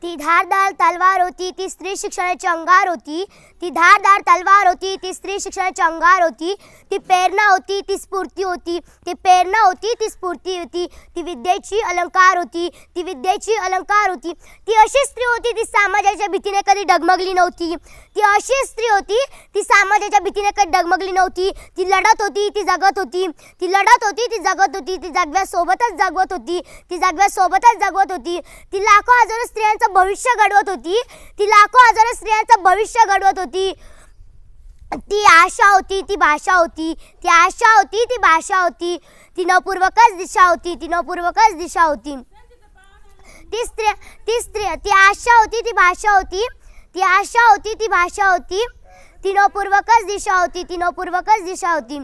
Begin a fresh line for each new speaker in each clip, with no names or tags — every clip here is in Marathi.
ती धारदार तलवार होती, ती स्त्री शिक्षणाची अंगार होती. ती धारदार तलवार होती, ती स्त्री शिक्षणाची अंगार होती. ती प्रेरणा होती, ती स्फूर्ती होती. ती प्रेरणा होती, ती स्फूर्ती होती. ती विद्येची अलंकार होती, ती विद्येची अलंकार होती. ती अशी स्त्री होती, ती समाजाच्या भीतीने कधी डगमगली नव्हती. ती अशी स्त्री होती, ती समाजाच्या भीतीने कधी डगमगली नव्हती. ती लढत होती, ती जगत होती. ती लढत होती, ती जगत होती. ती जगव्यासोबतच जगवत होती. ती जगव्यासोबतच जगवत होती. ती लाखो हजारो स्त्रियांचं भविष्य घडवत होती. ती लाखो हजारो स्त्रियांचं भविष्य घडवत होती. ती आशा होती, ती भाषा होती. ती आशा होती, ती भाषा होती. ती नपूर्वकच दिशा होती. ती नपूर्वकच दिशा होती. ती आशा होती, ती भाषा होती. ती आशा होती, ती भाषा होती. ती नपूर्वकच दिशा होती. ती नपूर्वकच दिशा होती.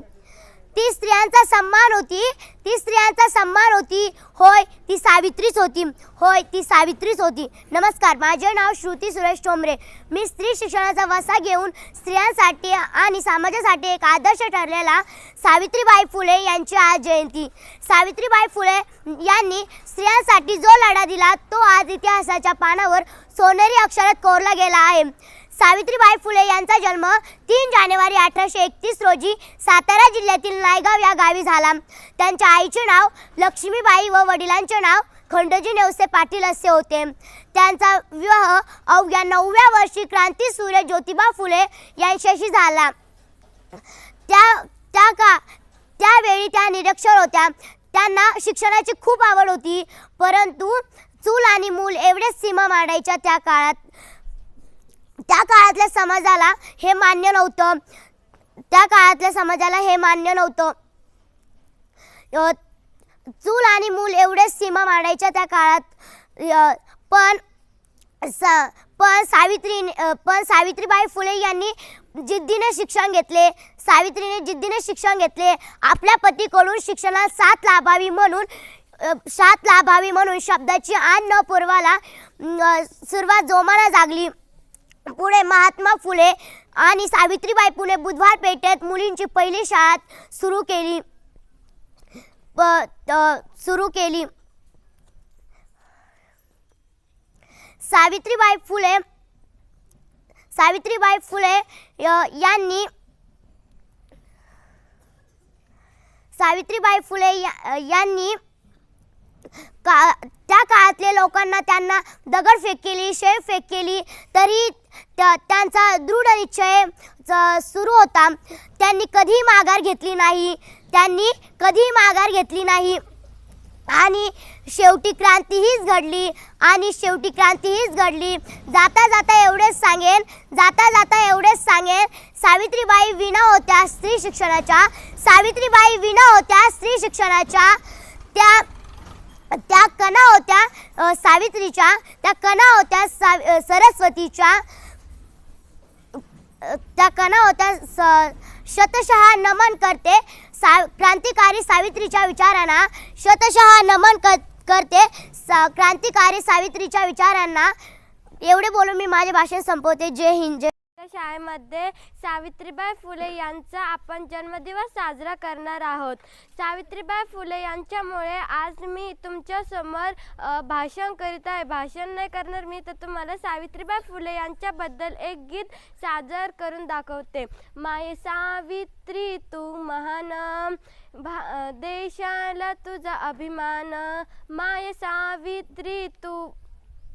ती स्त्रियांचा सन्मान होती. ती स्त्रियांचा सन्मान होती. होय, ती सावित्रीच होती. होय, ती सावित्रीच होती. नमस्कार, माझे नाव श्रुती सुरेश ठोंबरे. मी स्त्री शिक्षणाचा वसा घेऊन स्त्रियांसाठी आणि समाजासाठी एक आदर्श ठरलेला सावित्रीबाई फुले यांची आज जयंती. सावित्रीबाई फुले यांनी स्त्रियांसाठी जो लढा दिला तो आज इतिहासाच्या पानावर सोनेरी अक्षरात कोरला गेला आहे. सावित्रीबाई फुले यांचा जन्म 3 जानेवारी 1831 रोजी सातारा जिल्ह्यातील नायगाव या गावी झाला. त्यांच्या आईचे नाव लक्ष्मीबाई व वडिलांचे नाव खंडोजी नेवसे पाटील असे होते. त्यांचा विवाह अवघ्या 9व्या वर्षी क्रांतीसूर्य ज्योतिबा फुले यांच्याशी झाला. त्यावेळी त्या निरक्षर होत्या. त्यांना शिक्षणाची खूप आवड होती, परंतु चूल आणि मूल एवढेच सीमा मांडायच्या त्या काळातल्या समाजाला हे मान्य नव्हतं. चूल आणि मूल एवढेच सीमा मांडायच्या त्या काळात. पण सावित्रीबाई फुले यांनी जिद्दीने शिक्षण घेतले. सावित्रीने जिद्दीने शिक्षण घेतले. आपल्या पतीकडून शिक्षणात साथ लाभावी म्हणून शब्दाची आण न पुरवायला सुरुवात जोमाने लागली. पुढे महात्मा फुले आणि सावित्रीबाई फुले बुधवार पेठेत मुलींची पहिली शाळा सुरू केली. सावित्रीबाई यांनी त्या काळातल्या लोकांना त्यांना दगडफेक केली, शेळफेक केली, तरी त्यांचा दृढ निश्चय सुरू होता. त्यांनी कधीही माघार घेतली नाही. आणि शेवटी क्रांती हीच घडली. जाता जाता एवढेच सांगेन, सावित्रीबाई विना होत्या स्त्री शिक्षणाच्या. त्या कणा होत्या सावित्रीच्या. त्या कणा होत्या सरस्वतीच्या. त्या कणा होत्या. शतशः नमन करते क्रांतिकारी सावित्रीच्या विचारांना. शतशः नमन करते क्रांतिकारी सावित्रीच्या विचारांना. एवढे बोलून मी माझे भाषण संपवते. जय हिंद.
शाळेमध्ये सावित्रीबाई फुले यांचा आपण जन्मदिवस साजरा करणार आहोत. सावित्रीबाई फुले यांच्यामुळे आज मी तुमच्या समोर भाषण करीत आहे. भाषण नाही करणार मी, तर तुम्हाला सावित्रीबाई फुले यांच्याबद्दल एक गीत सादर करून दाखवते. माय सावित्री तू महान, देशाला तुझा अभिमान. माय सावित्री तू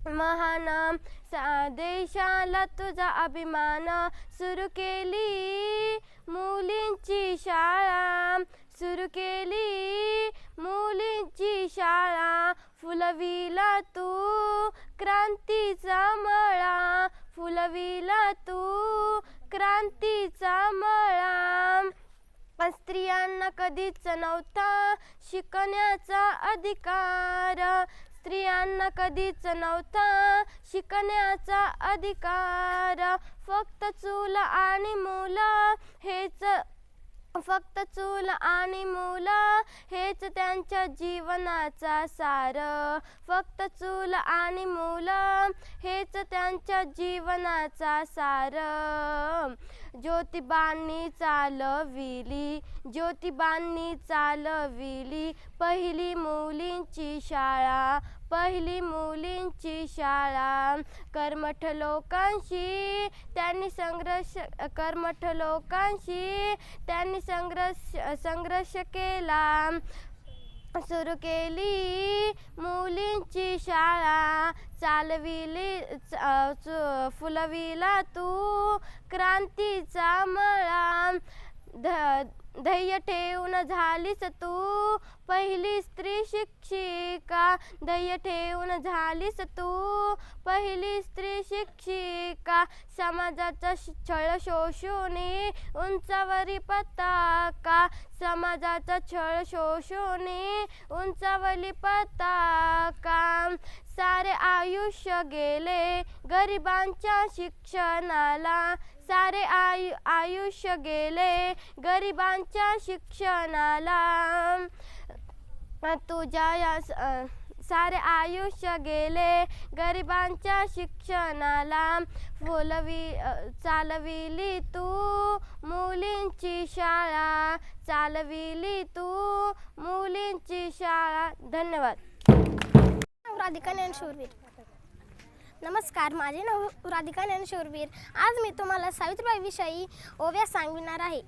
महान, देशाला तुझा अभिमान. सुरू केली मुलींची शाळा, सुरू केली मुलींची शाळा. फुलविला तू क्रांतीचा मळा, फुलविला तू क्रांतीचा मळा. स्त्रियांना कधीच नव्हता शिकण्याचा अधिकार, स्त्रियांना कधीच नव्हता शिकण्याचा अधिकार. फक्त चूल आणि मुलं हेच त्यांच्या जीवनाचा सार. फक्त चूल आणि मुलं हेच त्यांच्या जीवनाचा सार. ज्योतिबांनी चालविली पहिली मुलींची शाळा, पहिली मुलींची शाळा. कर्मठ लोकांशी त्यांनी संघर्ष केला. सुरू केली मुलींची शाळा. फुलविला तू क्रांतीचा मळा. धैर्य ठेवून झालीस तू पहिली स्त्री शिक्षिका. धैर्य ठेवून झालीस तू पहिली स्त्री शिक्षिका. समाजाचा छळ शोषून उंचावरी पताका. समाजाचा छळ शोषून उंचावरी पताका. सारे आयुष्य गेले गरिबांच्या शिक्षणाला. सारे आयुष्य गेले गरिबांच्या शिक्षणाला. सारे आयुष्य गेले गरिबांच्या शिक्षणाला. चालविली तू मुलींची शाळा. चालविली तू मुलींची शाळा. धन्यवाद.
राधिका ज्ञानशूरवीर. नमस्कार, माझे नाव राधिका ज्ञानशूरवीर. आज मी तुम्हाला सावित्रीबाई विषयी ओव्या सांगणार आहे.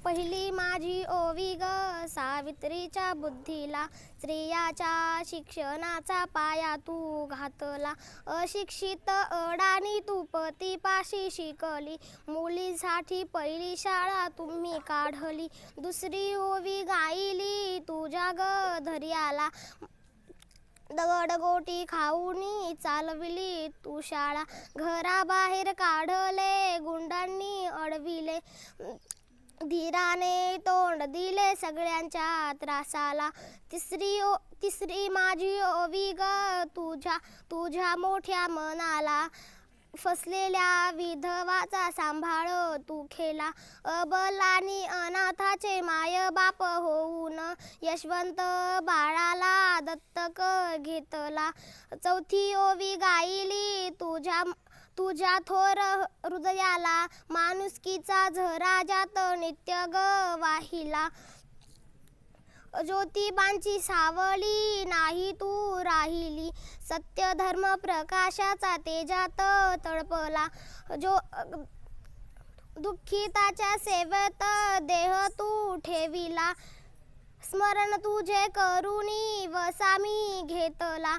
पहिली माझी ओवी ग सावित्रीच्या बुद्धीला. स्त्रियाच्या शिक्षणाचा पाया तू घातला. अशिक्षित अडाणी तू पतीपाशी शिकली. मुलीसाठी पहिली शाळा तुम्ही काढली. दुसरी ओवी गायली तुझ्या ग धैर्याला. दगडगोटी खाऊनी चालविली तू शाळा. घराबाहेर काढले गुंडांनी अडविले. धीराने तोंड दिले सगळ्यांच्या त्रासाला. तिसरी माझी ओवी ग तुझ्या मोठ्या मनाला. फसलेल्या विधवाचा सांभाळ तू केला. अबलानी अनाथाचे माय बाप होऊन यशवंत बाळाला दत्तक घेतला. चौथी ओवी गायली तुझ्या थोर हृदयाला. माणुसकीचा झरा जात नित्य ग वाहिला. ज्योतिबांची सावली नाही तू राहिली. सत्य धर्म प्रकाशाचा तेजात तळपला. दुःखिताच्या सेवेत देह तू ठेविला. स्मरण तुझे करुणी वसामी घेतला.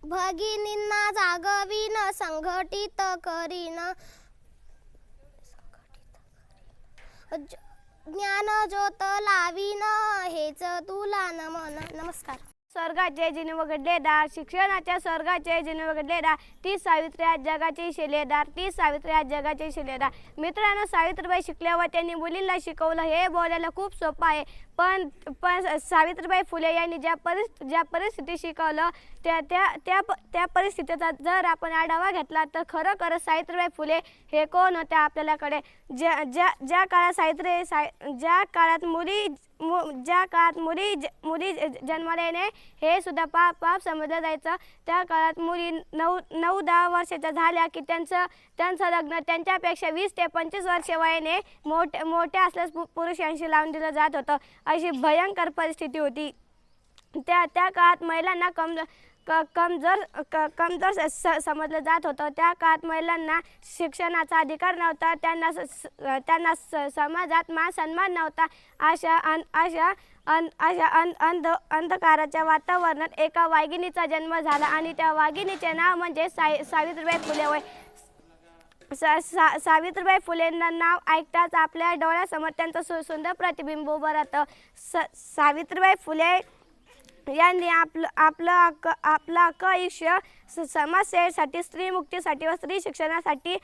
भगिनींना जागवीन संघटित करीन. ज्ञान ज्योत लावीन हेच तुला नमन. नमस्कार.
स्वर्गाचे जिने वगडले दार. शिक्षणाच्या स्वर्गाचे जिने वगडले दार. ती सावित्री आज जगाची शिलेदार. ती सावित्री आज जगाची शिलेदार. मित्रांनो, सावित्रीबाई शिकल्यावर त्यांनी मुलींना शिकवलं हे बोलायला खूप सोपं आहे, पण सावित्रीबाई फुले यांनी ज्या परिस्थिती शिकवलं त्या परिस्थितीचा जर आपण आढावा घेतला तर खरोखरच सावित्रीबाई फुले हे कोण होत्या आपल्याकडे. ज्या काळात मुली जन्माला येणे हे सुद्धा पाप समजलं जायचं. त्या काळात मुली 9-10 वर्षाच्या झाल्या की त्यांचं लग्न त्यांच्यापेक्षा 20 ते 25 वर्ष वयाने मोठ्या असल्यास पुरुषांशी लावून दिलं जात होतं. अशी भयंकर परिस्थिती होती. त्या काळात महिलांना कमजोर समजलं जात होतं. त्या काळात महिलांना शिक्षणाचा अधिकार नव्हता. त्यांना समाजात मान सन्मान नव्हता. अशा अंधकाराच्या वातावरणात एका वाघिणीचा जन्म झाला आणि त्या वाघिणीचे नाव म्हणजे सावित्रीबाई फुले होय. सावित्रीबाई फुलेंना नाव ऐकताच आपल्या डोळ्यासमोर त्यांचं सुंदर प्रतिबिंब उभं राहतं. सावित्रीबाई फुले यांनी आपलं अख्खं आयुष्य समाजसेवेसाठी, स्त्री मुक्तीसाठी व स्त्री शिक्षणासाठी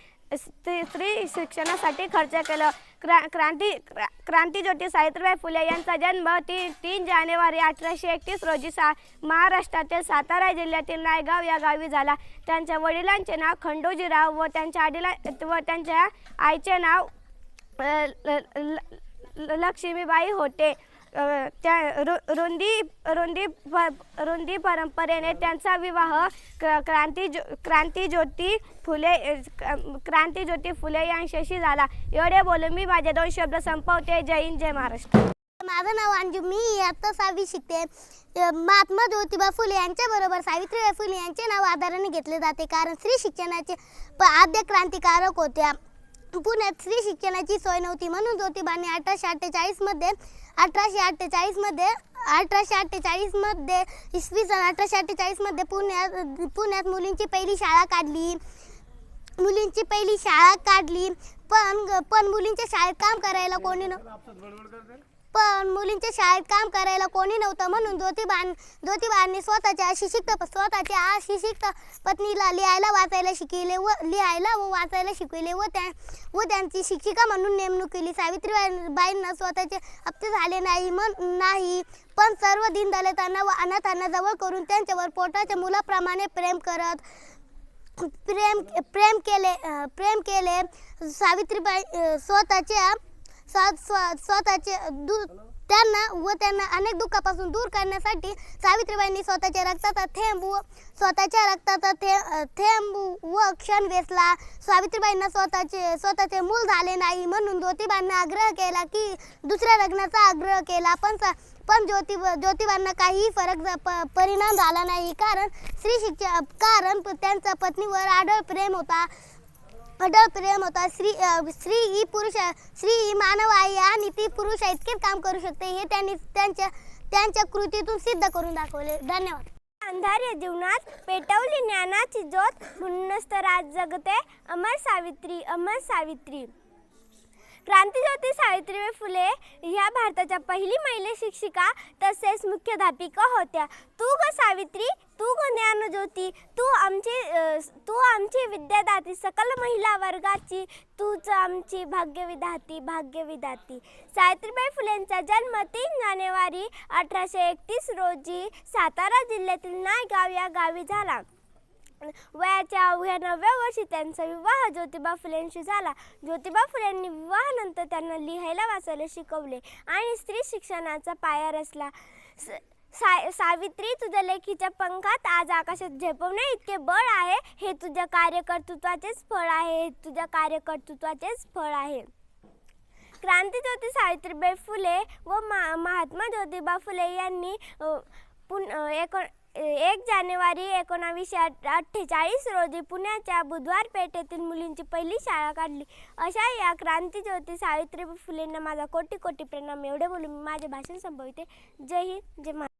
खर्च केलं. क्रांतीज्योती सावित्रीबाई फुले यांचा जन्म 3 जानेवारी 1831 रोजी महाराष्ट्रातील सातारा जिल्ह्यातील नायगाव या गावी झाला. त्यांच्या वडिलांचे नाव खंडोजीराव व त्यांच्या आईचे नाव लक्ष्मीबाई होते. त्या रुंदी परंपरेने त्यांचा विवाह क्रांतीज्योती फुले यांच्याशी झाला. एवढे बोलून मी माझे 2 शब्द संपवते. जय हिंद, जय महाराष्ट्र.
माझं नाव अंजू, मी इयत्ता 6वी शिकते. महात्मा ज्योतिबा फुले यांच्याबरोबर सावित्रीबाई फुले यांचे नाव आदराने घेतले जाते, कारण स्त्री शिक्षणाचे आद्य क्रांतिकारक होत्या. पुण्यात स्त्री शिक्षणाची सोय नव्हती, म्हणून ज्योतिबांनी 1848 मध्ये इसवी सन 1848 मध्ये पुण्यात मुलींची पहिली शाळा काढली. पण मुलींच्या शाळेत काम करायला कोणी नव्हतं, म्हणून ज्योतिबांनी स्वतःच्या अशिक्षित पत्नीला लिहायला व वाचायला शिकविले व त्यांची शिक्षिका म्हणून नेमणूक केली. सावित्रीबाईंना स्वतःचे हप्ते झाले नाही, पण सर्व दीनदलितांना व अनाथांना जवळ करून त्यांच्यावर पोटाच्या मुलाप्रमाणे प्रेम केले. सावित्रीबाई त्यांना अनेक दुःखापासून दूर करण्यासाठी सावित्रीबाईंनी स्वतःच्या रक्ताचा थेंब व क्षण वेचला. सावित्रीबाईंना स्वतःचे मूल झाले नाही, म्हणून ज्योतिबांना आग्रह केला की दुसऱ्या लग्नाचा आग्रह केला, पण ज्योतिबांना काहीही परिणाम झाला नाही, कारण त्यांचा पत्नीवर अढळ प्रेम होता. स्त्री ही मानव आहे आणि ती पुरुषा इतकेच काम करू शकते, हे त्यांनी त्यांच्या कृतीतून सिद्ध करून दाखवले. धन्यवाद.
अंधार्य जीवनात पेटवली ज्ञानाची ज्योत, म्हणूनच तर आज जगते अमर सावित्री, अमर सावित्री. क्रांतिज्योती सावित्रीबाई फुले ह्या भारताच्या पहिली महिला शिक्षिका तसेच मुख्याध्यापिका होत्या. तू ग सावित्री, तू ग ज्ञानज्योती, तू आमची विद्यादाती, सकल महिला वर्गाची तूच आमची भाग्यविधाती. सावित्रीबाई फुलेंचा जन्म 3 जानेवारी 1831 रोजी सातारा जिल्ह्यातील नायगाव या गावी झाला. वयाच्या अवघ्या 9व्या वर्षी त्यांचा विवाह ज्योतिबा फुलेंशी झाला. ज्योतिबा फुलेंनी विवाहानंतर त्यांना लिहायला वाचायला शिकवले आणि स्त्री शिक्षणाचा पाया रचला. सावित्री, तुझ्या लेखीच्या पंखात आज आकाशात झेपवणे इतके बळ आहे, हे तुझ्या कार्यकर्तृत्वाचेच फळ आहे. क्रांतिज्योती सावित्रीबाई फुले व महात्मा ज्योतिबा फुले यांनी 1 जानेवारी 1948 रोजी पुण्याच्या बुधवार पेठेतील मुलींची पहिली शाळा काढली. अशा या क्रांतिज्योती सावित्रीबाई फुलेंना माझा कोटी प्रणाम. एवढे बोलून मी माझे भाषण संपविते. जय हिंद, जय महाराष्ट्र.